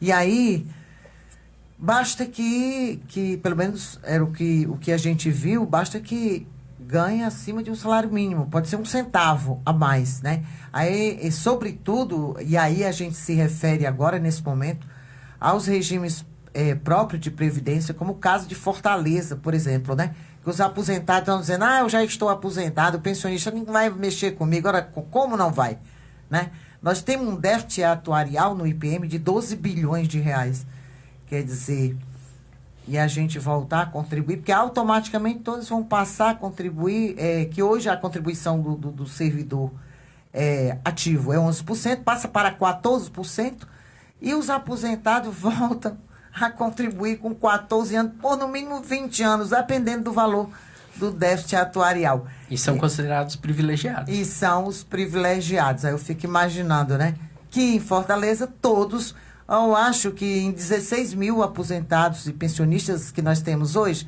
E aí, basta que pelo menos era o que a gente viu, basta que ganhe acima de um salário mínimo, pode ser 1 centavo a mais, né? Aí, e sobretudo, e aí a gente se refere agora, nesse momento, aos regimes próprios de previdência, como o caso de Fortaleza, por exemplo, né? Que os aposentados estão dizendo, eu já estou aposentado, o pensionista não vai mexer comigo. Agora, como não vai? Né? Nós temos um déficit atuarial no IPM de 12 bilhões de reais. Quer dizer, e a gente voltar a contribuir, porque automaticamente todos vão passar a contribuir, que hoje a contribuição do servidor ativo é 11%, passa para 14%, e os aposentados voltam a contribuir com 14 anos, por no mínimo 20 anos, dependendo do valor do déficit atuarial. E são considerados privilegiados. E são os privilegiados. Aí eu fico imaginando, né? Que em Fortaleza todos, eu acho que em 16 mil aposentados e pensionistas que nós temos hoje,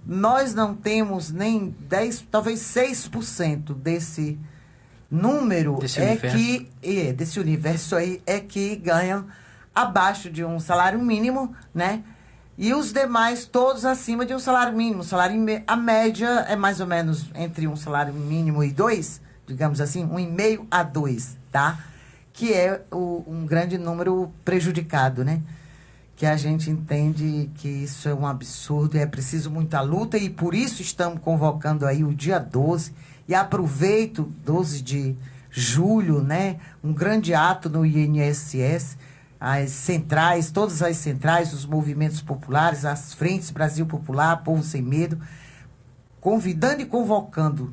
nós não temos nem 10, talvez 6% desse número desse universo aí é que ganham abaixo de um salário mínimo, né? E os demais todos acima de um salário mínimo. A média é mais ou menos entre um salário mínimo e 2, digamos assim, 1,5 a 2, tá? Que é um grande número prejudicado, né? Que a gente entende que isso é um absurdo e é preciso muita luta, e por isso estamos convocando aí o dia 12, e aproveito 12 de julho, né? Um grande ato no INSS, as centrais, todas as centrais, os movimentos populares, as frentes Brasil Popular, Povo Sem Medo, convidando e convocando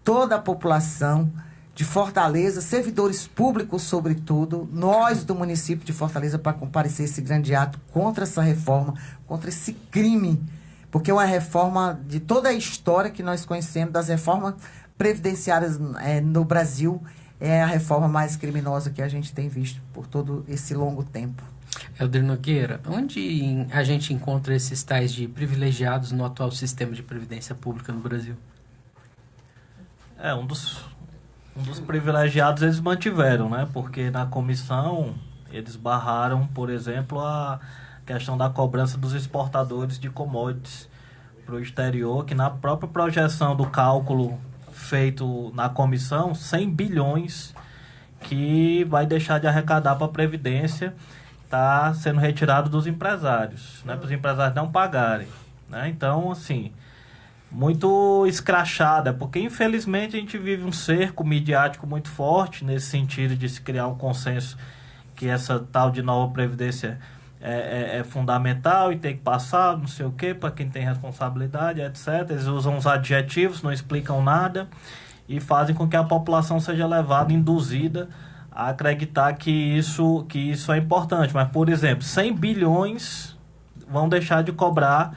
toda a população de Fortaleza, servidores públicos sobretudo, nós do município de Fortaleza, para comparecer esse grande ato contra essa reforma, contra esse crime, porque é uma reforma de toda a história que nós conhecemos, das reformas previdenciárias no Brasil, é a reforma mais criminosa que a gente tem visto por todo esse longo tempo. Helder Nogueira, onde a gente encontra esses tais de privilegiados no atual sistema de previdência pública no Brasil? Um dos privilegiados eles mantiveram, né? Porque na comissão eles barraram, por exemplo, a questão da cobrança dos exportadores de commodities para o exterior, que na própria projeção do cálculo feito na comissão, 100 bilhões que vai deixar de arrecadar para a Previdência, está sendo retirado dos empresários, né, para os empresários não pagarem. Né? Então, assim, muito escrachada, porque infelizmente a gente vive um cerco midiático muito forte nesse sentido de se criar um consenso que essa tal de nova Previdência é fundamental e tem que passar, não sei o que, para quem tem responsabilidade, etc. Eles usam os adjetivos, não explicam nada e fazem com que a população seja levada, induzida a acreditar que isso é importante. Mas, por exemplo, 100 bilhões vão deixar de cobrar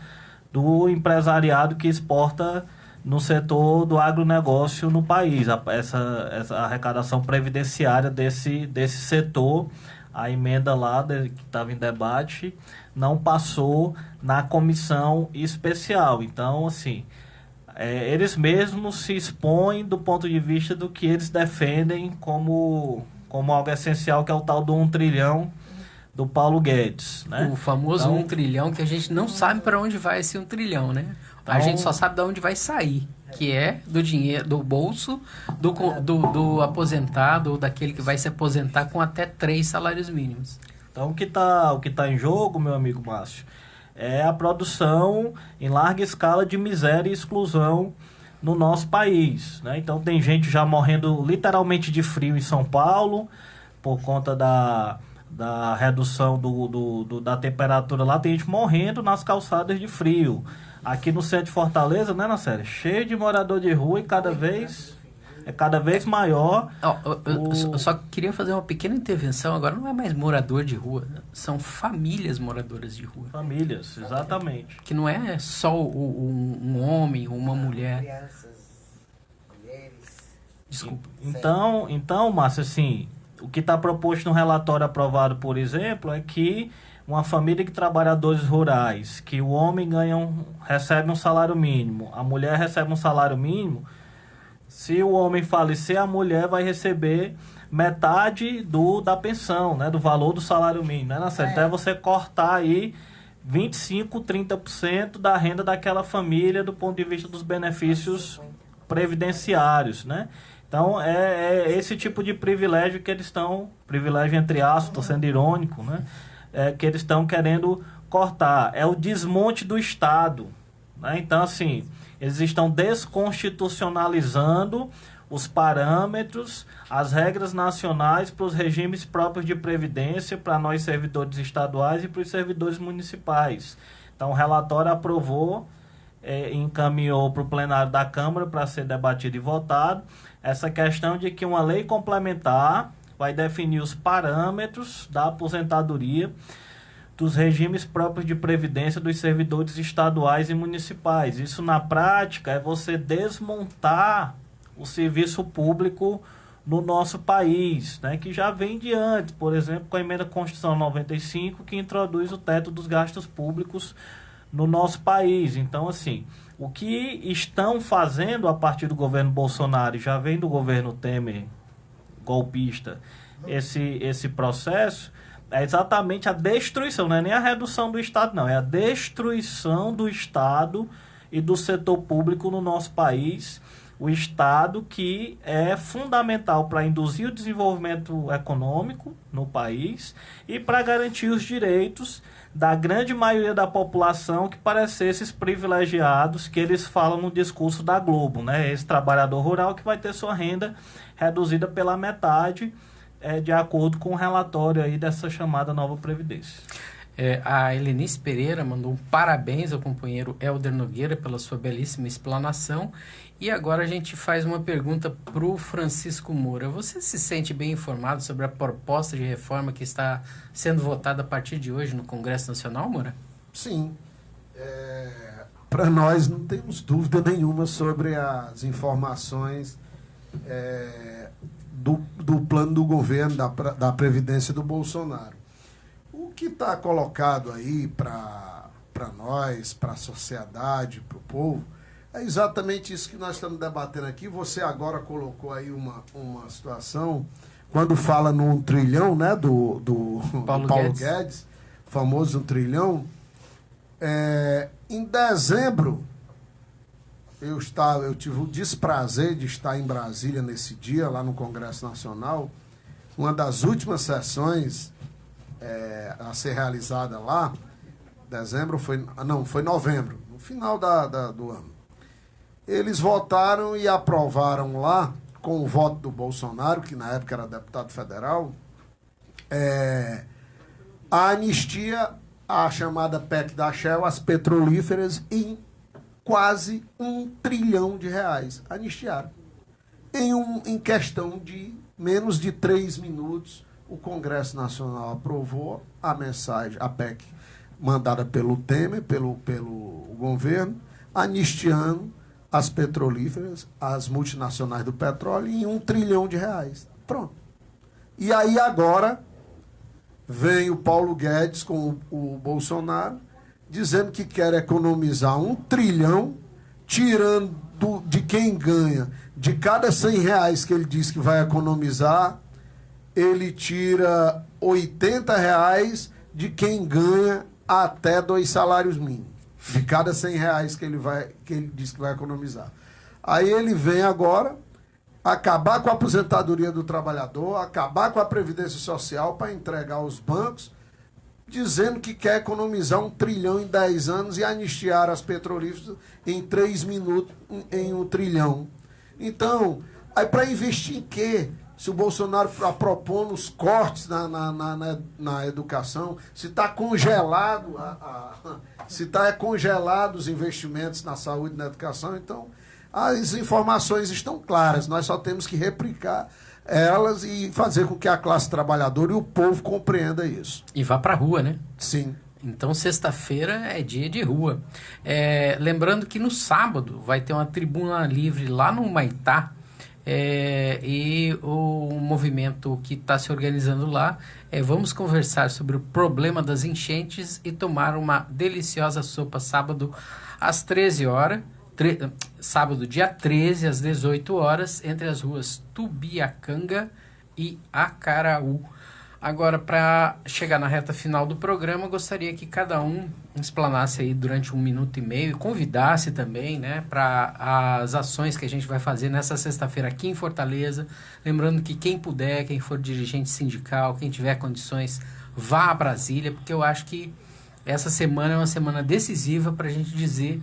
do empresariado que exporta no setor do agronegócio no país. Essa arrecadação previdenciária desse setor. A emenda lá que estava em debate não passou na comissão especial. Então, assim, eles mesmos se expõem do ponto de vista do que eles defendem como algo essencial, que é o tal do 1 trilhão do Paulo Guedes. Né? O famoso 1 trilhão, que a gente não sabe para onde vai esse 1 trilhão, né? Então, a gente só sabe de onde vai sair, que é do dinheiro, do bolso do aposentado ou daquele que vai se aposentar com até 3 salários mínimos. Então o que tá em jogo, meu amigo Márcio, é a produção em larga escala de miséria e exclusão no nosso país. Né? Então tem gente já morrendo literalmente de frio em São Paulo por conta da redução da temperatura lá, tem gente morrendo nas calçadas de frio. Aqui no centro de Fortaleza, né, Nacélia? Cheio de morador de rua e cada vez maior. Eu só queria fazer uma pequena intervenção. Agora não é mais morador de rua, são famílias moradoras de rua. Famílias, exatamente. Que não é só um homem ou uma mulher. Crianças, mulheres. Desculpa. Então, Márcio, assim, o que está proposto no relatório aprovado, por exemplo, é que uma família de trabalhadores rurais, que o homem recebe um salário mínimo, a mulher recebe um salário mínimo, se o homem falecer, a mulher vai receber metade da pensão, né, do valor do salário mínimo. Né, Então é você cortar aí 25%, 30% da renda daquela família do ponto de vista dos benefícios previdenciários, né? Então, é esse tipo de privilégio que eles estão, privilégio entre aspas, estou sendo irônico, né? Que eles estão querendo cortar. É o desmonte do Estado, né? Então, assim, eles estão desconstitucionalizando os parâmetros, as regras nacionais para os regimes próprios de previdência para nós servidores estaduais e para os servidores municipais. Então, o relatório aprovou, encaminhou para o plenário da Câmara para ser debatido e votado essa questão de que uma lei complementar vai definir os parâmetros da aposentadoria dos regimes próprios de previdência dos servidores estaduais e municipais. Isso, na prática, é você desmontar o serviço público no nosso país, né, que já vem de antes, por exemplo, com a emenda Constituição 95, que introduz o teto dos gastos públicos no nosso país. Então, assim, o que estão fazendo a partir do governo Bolsonaro, e já vem do governo Temer, golpista, esse processo, é exatamente a destruição, não é nem a redução do Estado, não, é a destruição do Estado e do setor público no nosso país. O Estado, que é fundamental para induzir o desenvolvimento econômico no país e para garantir os direitos da grande maioria da população, que parece ser esses privilegiados que eles falam no discurso da Globo, né? Esse trabalhador rural que vai ter sua renda reduzida pela metade, de acordo com o relatório aí dessa chamada nova Previdência. A Helenice Pereira mandou um parabéns ao companheiro Helder Nogueira pela sua belíssima explanação. E agora a gente faz uma pergunta para o Francisco Moura. Você se sente bem informado sobre a proposta de reforma que está sendo votada a partir de hoje no Congresso Nacional, Moura? Sim. Para nós não temos dúvida nenhuma sobre as informações do plano do governo, da Previdência do Bolsonaro. O que está colocado aí para nós, para a sociedade, para o povo, é exatamente isso que nós estamos debatendo aqui. Você agora colocou aí uma situação, quando fala no trilhão, né, do Paulo Guedes, famoso trilhão. Em dezembro, eu tive o desprazer de estar em Brasília nesse dia, lá no Congresso Nacional. Uma das últimas sessões a ser realizada lá, foi novembro, no final do ano. Eles votaram e aprovaram lá, com o voto do Bolsonaro, que na época era deputado federal, a anistia, a chamada PEC da Shell, as petrolíferas, em quase R$1 trilhão. Anistiaram. Em questão de menos de 3 minutos, o Congresso Nacional aprovou a mensagem, a PEC, mandada pelo Temer, pelo governo, anistiando as petrolíferas, as multinacionais do petróleo, em R$1 trilhão. Pronto. E aí agora vem o Paulo Guedes com o Bolsonaro, dizendo que quer economizar R$1 trilhão, tirando de quem ganha, de cada R$100 que ele diz que vai economizar, ele tira R$80 de quem ganha até 2 salários mínimos. De cada R$100 que ele diz que vai economizar. Aí ele vem agora acabar com a aposentadoria do trabalhador, acabar com a Previdência Social para entregar aos bancos, dizendo que quer economizar R$1 trilhão em 10 anos e anistiar as petrolíferas em 3 minutos em R$1 trilhão. Então, aí para investir em quê? Se o Bolsonaro está propondo os cortes na educação, se está congelado, se está congelado os investimentos na saúde e na educação, então as informações estão claras. Nós só temos que replicar elas e fazer com que a classe trabalhadora e o povo compreenda isso. E vá para a rua, né? Sim. Então, sexta-feira é dia de rua. Lembrando que no sábado vai ter uma tribuna livre lá no Humaitá, e o movimento que está se organizando lá é: vamos conversar sobre o problema das enchentes e tomar uma deliciosa sopa sábado às 13 horas, sábado dia 13 às 18 horas, entre as ruas Tubiacanga e Acaraú. Agora, para chegar na reta final do programa, gostaria que cada um explanasse aí durante 1 minuto e meio e convidasse também, né, para as ações que a gente vai fazer nessa sexta-feira aqui em Fortaleza. Lembrando que quem puder, quem for dirigente sindical, quem tiver condições, vá a Brasília, porque eu acho que essa semana é uma semana decisiva para a gente dizer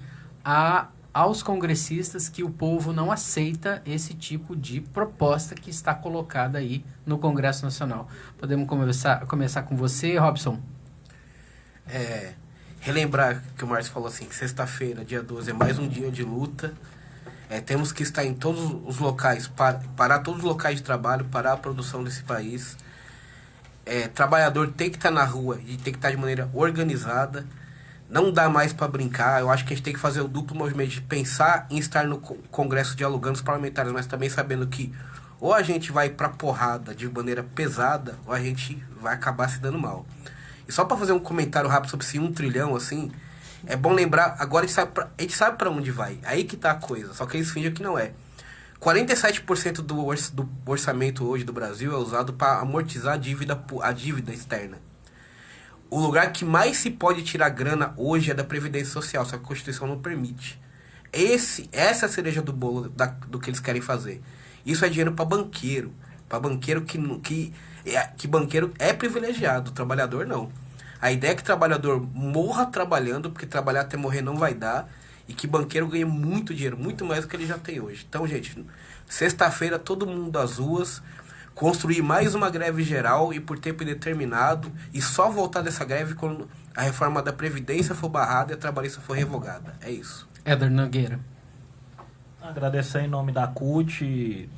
aos congressistas que o povo não aceita esse tipo de proposta que está colocada aí no Congresso Nacional. Podemos começar com você, Robson? Relembrar que o Márcio falou assim, que sexta-feira, dia 12, é mais um dia de luta. Temos que estar em todos os locais, parar todos os locais de trabalho, parar a produção desse país. Trabalhador tem que estar na rua e tem que estar de maneira organizada. Não dá mais para brincar. Eu acho que a gente tem que fazer o duplo movimento de pensar em estar no Congresso dialogando os parlamentares, mas também sabendo que ou a gente vai para porrada de maneira pesada, ou a gente vai acabar se dando mal. E só para fazer um comentário rápido sobre esse 1 trilhão, assim, é bom lembrar, agora a gente sabe para onde vai. Aí que tá a coisa, só que eles fingem que não é. 47% do orçamento hoje do Brasil é usado para amortizar a dívida externa. O lugar que mais se pode tirar grana hoje é da Previdência Social, só que a Constituição não permite. Essa é a cereja do bolo do que eles querem fazer. Isso é dinheiro para banqueiro. Para banqueiro que banqueiro é privilegiado, o trabalhador não. A ideia é que o trabalhador morra trabalhando, porque trabalhar até morrer não vai dar, e que banqueiro ganha muito dinheiro, muito mais do que ele já tem hoje. Então, gente, sexta-feira todo mundo às ruas, construir mais uma greve geral e por tempo indeterminado, e só voltar dessa greve quando a reforma da Previdência for barrada e a trabalhista for revogada. É isso. Éder Nogueira. Agradecer em nome da CUT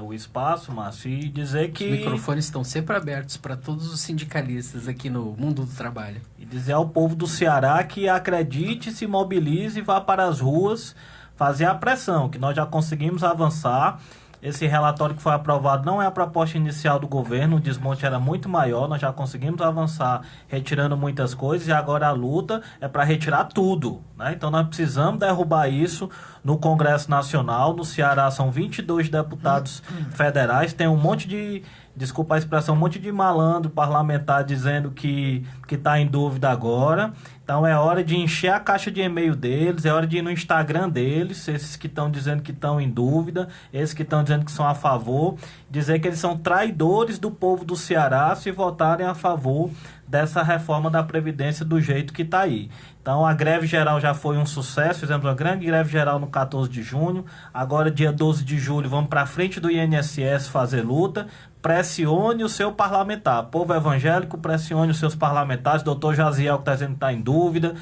o espaço, Márcio, e dizer que... Os microfones estão sempre abertos para todos os sindicalistas aqui no mundo do trabalho. E dizer ao povo do Ceará que acredite, se mobilize e vá para as ruas fazer a pressão, que nós já conseguimos avançar. Esse relatório que foi aprovado não é a proposta inicial do governo, o desmonte era muito maior, nós já conseguimos avançar retirando muitas coisas e agora a luta é para retirar tudo, né? Então nós precisamos derrubar isso no Congresso Nacional. No Ceará são 22 deputados federais, tem um monte de, desculpa a expressão, um monte de malandro parlamentar dizendo que está em dúvida agora. Então é hora de encher a caixa de e-mail deles, é hora de ir no Instagram deles, esses que estão dizendo que estão em dúvida, esses que estão dizendo que são a favor, dizer que eles são traidores do povo do Ceará se votarem a favor dessa reforma da Previdência do jeito que está aí. Então a greve geral já foi um sucesso, fizemos uma grande greve geral no 14 de junho, agora dia 12 de julho vamos para frente do INSS fazer luta. Pressione o seu parlamentar. Povo evangélico, pressione os seus parlamentares. Doutor Jaziel, que está dizendo que está em dúvida.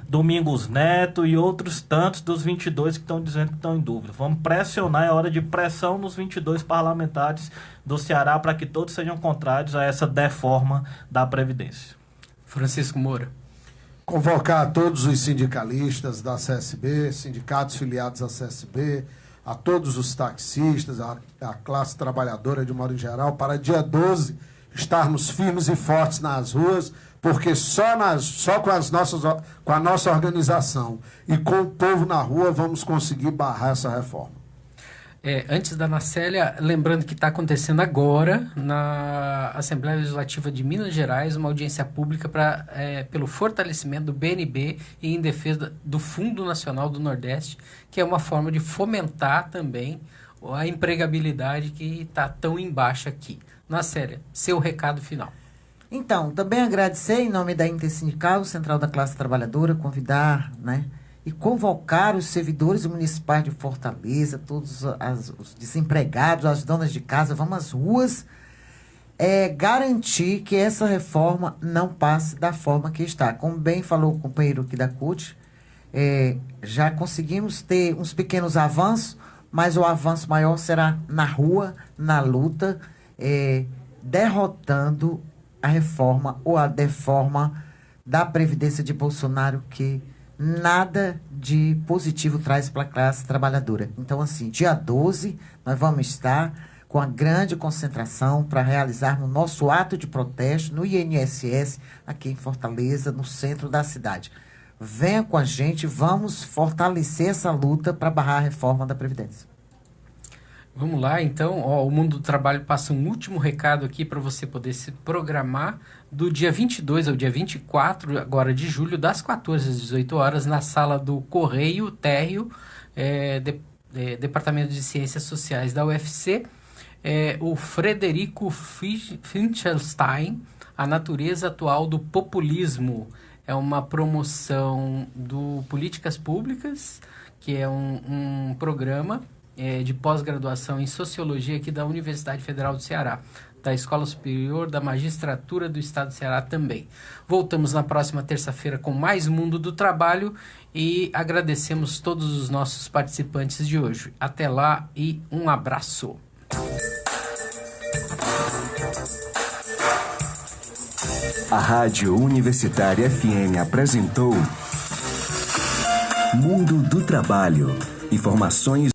Domingos Neto e outros tantos dos 22 que estão dizendo que estão em dúvida. Vamos pressionar, é hora de pressão nos 22 parlamentares do Ceará para que todos sejam contrários a essa deforma da Previdência. Francisco Moura. Convocar todos os sindicalistas da CSB, sindicatos filiados à CSB, a todos os taxistas, a classe trabalhadora de modo geral, para dia 12 estarmos firmes e fortes nas ruas, porque só com a nossa organização e com o povo na rua vamos conseguir barrar essa reforma. Antes da Nacélia, lembrando que está acontecendo agora na Assembleia Legislativa de Minas Gerais uma audiência pública pelo fortalecimento do BNB e em defesa do Fundo Nacional do Nordeste, que é uma forma de fomentar também a empregabilidade que está tão em baixa aqui. Nacélia, seu recado final. Então, também agradecer em nome da Intersindical, Central da Classe Trabalhadora, convidar, né, e convocar os servidores municipais de Fortaleza, todos os desempregados, as donas de casa, vamos às ruas, garantir que essa reforma não passe da forma que está. Como bem falou o companheiro aqui da CUT, já conseguimos ter uns pequenos avanços, mas o avanço maior será na rua, na luta, derrotando a reforma ou a deforma da Previdência de Bolsonaro, que nada de positivo traz para a classe trabalhadora. Então, assim, dia 12, nós vamos estar com a grande concentração para realizarmos nosso ato de protesto no INSS, aqui em Fortaleza, no centro da cidade. Venha com a gente, vamos fortalecer essa luta para barrar a reforma da Previdência. Vamos lá, então. O Mundo do Trabalho passa um último recado aqui para você poder se programar do dia 22 ao dia 24, agora de julho, das 14 às 18 horas, na sala do Correio Térreo, Departamento de Ciências Sociais da UFC, o Frederico Finkelstein, A Natureza Atual do Populismo. É uma promoção do Políticas Públicas, que é um programa de pós-graduação em Sociologia aqui da Universidade Federal do Ceará, da Escola Superior da Magistratura do Estado do Ceará também. Voltamos na próxima terça-feira com mais Mundo do Trabalho e agradecemos todos os nossos participantes de hoje. Até lá e um abraço. A Rádio Universitária FM apresentou Mundo do Trabalho. Informações